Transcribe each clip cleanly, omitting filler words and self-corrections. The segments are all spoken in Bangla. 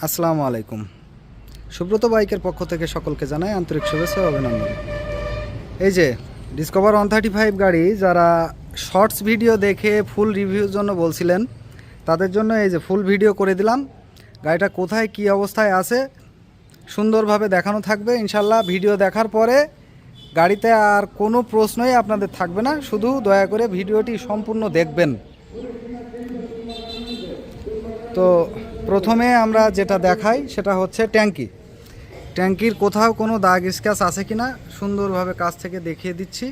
আসসালামু আলাইকুম। সুব্রত বাইকের পক্ষ থেকে সকলকে জানাই আন্তরিক শুভেচ্ছা ও অভিনন্দন। এই যে ডিসকভার 135 গাড়ি যারা শর্টস ভিডিও দেখে ফুল রিভিউর জন্য বলছিলেন, তাদের জন্য এই যে ফুল ভিডিও করে দিলাম। গাড়িটা কোথায় কী অবস্থায় আছে সুন্দরভাবে দেখানো থাকবে ইনশাল্লাহ। ভিডিও দেখার পরে গাড়িতে আর কোনো প্রশ্নই আপনাদের থাকবে না, শুধু দয়া করে ভিডিওটি সম্পূর্ণ দেখবেন। তো প্রথমে আমরা যেটা দেখাই সেটা হচ্ছে ট্যাঙ্কির কোথাও কোনো দাগ স্ক্র্যাচ আছে কিনা সুন্দরভাবে কাছ থেকে দেখিয়ে দিচ্ছি।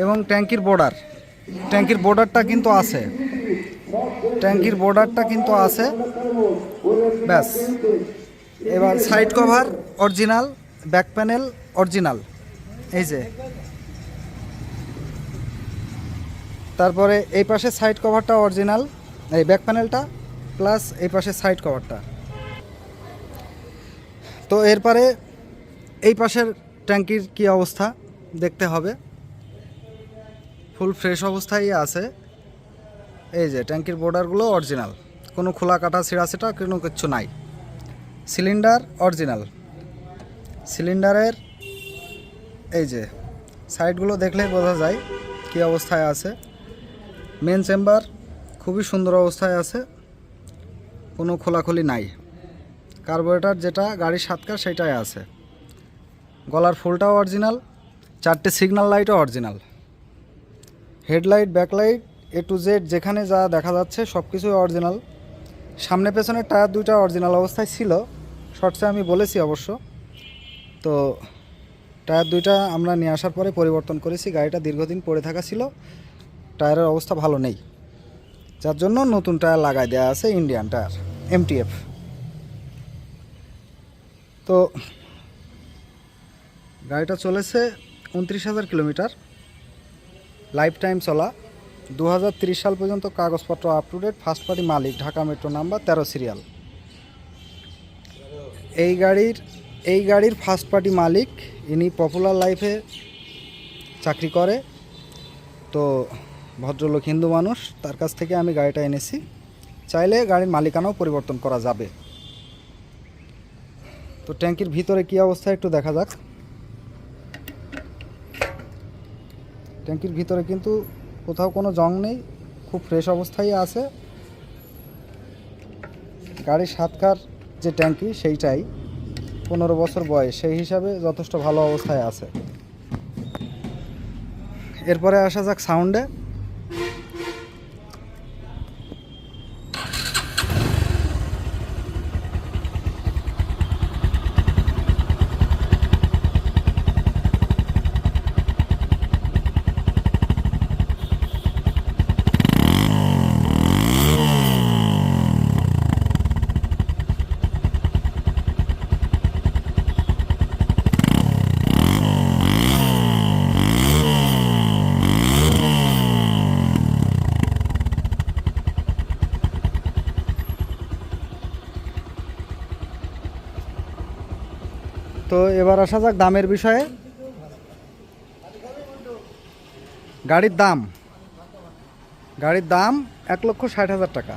এবং ট্যাঙ্কির বর্ডারটা কিন্তু আছে, ব্যাস। এবার side cover original, back panel original, এই যে। তারপরে এই পাশে সাইড কভারটা অরিজিনাল, এই ব্যাক প্যানেলটা প্লাস এই পাশে সাইড কভারটা। তো এরপরে এই পাশের ট্যাঙ্কির কি অবস্থা দেখতে হবে। ফুল ফ্রেশ অবস্থায় আছে। এই যে ট্যাঙ্কির বর্ডারগুলো অরিজিনাল, কোনো খোলা কাটা ছিঁড়া সেটা কোনো কিছু নাই। সিলিন্ডার অরিজিনাল, সিলিন্ডারের এই যে সাইডগুলো দেখলেই বোঝা যায় কী অবস্থায় আছে। মেন চেম্বার খুবই সুন্দর অবস্থায় আছে, কোনো খোলাখুলি নাই। কার্বোরেটর যেটা গাড়ির সাতকার সেটাই আছে। গলার ফুলটাও অরিজিনাল, 4টে সিগন্যাল লাইটও original. Headlight, backlight, A to Z যেখানে যা দেখা যাচ্ছে সব কিছুই অরিজিনাল। সামনে পেছনের টায়ার দুইটা অরিজিনাল অবস্থায় ছিল, শর্টসে আমি বলেছি অবশ্য। তো টায়ার দুইটা আমরা নিয়ে আসার পরে পরিবর্তন করেছি। গাড়িটা দীর্ঘদিন পড়ে থাকা ছিল, টায়ারের অবস্থা ভালো নেই, যার জন্য নতুন টায়ার লাগাই দেওয়া আছে, ইন্ডিয়ান টায়ার MTF। তো গাড়িটা চলেছে 29,000 কিলোমিটার, লাইফ টাইম চলা। 2030 সাল পর্যন্ত কাগজপত্র up to date, first party মালিক, ঢাকা মেট্রো নাম্বার 13 সিরিয়াল। এই গাড়ির ফার্স্ট পার্টি মালিক, ইনি পপুলার লাইফে চাকরি করে। তো ভদ্রলোক হিন্দু মানুষ, তার কাছ থেকে আমি গাড়িটা এনেছি। চাইলে গাড়ির মালিকানাও পরিবর্তন করা যাবে। তো ট্যাঙ্কির ভিতরে কী অবস্থা একটু দেখা যাক। ট্যাঙ্কির ভিতরে কিন্তু কোথাও কোনো জং নেই, খুব ফ্রেশ অবস্থায় আছে। গাড়ির সাতকার যে ট্যাঙ্কি সেইটাই, 15 বছর বয়স, সেই হিসাবে যথেষ্ট ভালো অবস্থায় আছে। এরপরে আসা যাক সাউন্ডে। তো এবার আসা যাক দামের বিষয়ে। গাড়ির দাম 1,60,000 টাকা।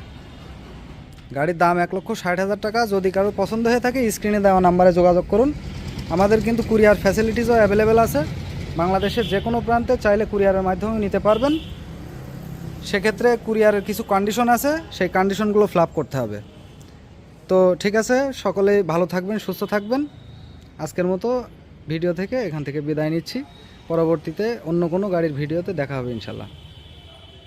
গাড়ির দাম 1,60,000 টাকা। যদি কারো পছন্দ হয়ে থাকে স্ক্রিনে দেওয়া নাম্বারে যোগাযোগ করুন। আমাদের কিন্তু কুরিয়ার ফ্যাসিলিটিসও অ্যাভেলেবেল আছে। বাংলাদেশের যে কোনো প্রান্তে চাইলে কুরিয়ারের মাধ্যমে নিতে পারবেন। সেক্ষেত্রে কুরিয়ারের কিছু কন্ডিশন আছে, সেই কন্ডিশনগুলো ফিল করতে হবে। তো ঠিক আছে, সকলেই ভালো থাকবেন, সুস্থ থাকবেন। আজকের মতো ভিডিও থেকে এখান থেকে বিদায় নিচ্ছি। পরবর্তীতে অন্য কোনো গাড়ির ভিডিওতে দেখা হবে ইনশাল্লাহ।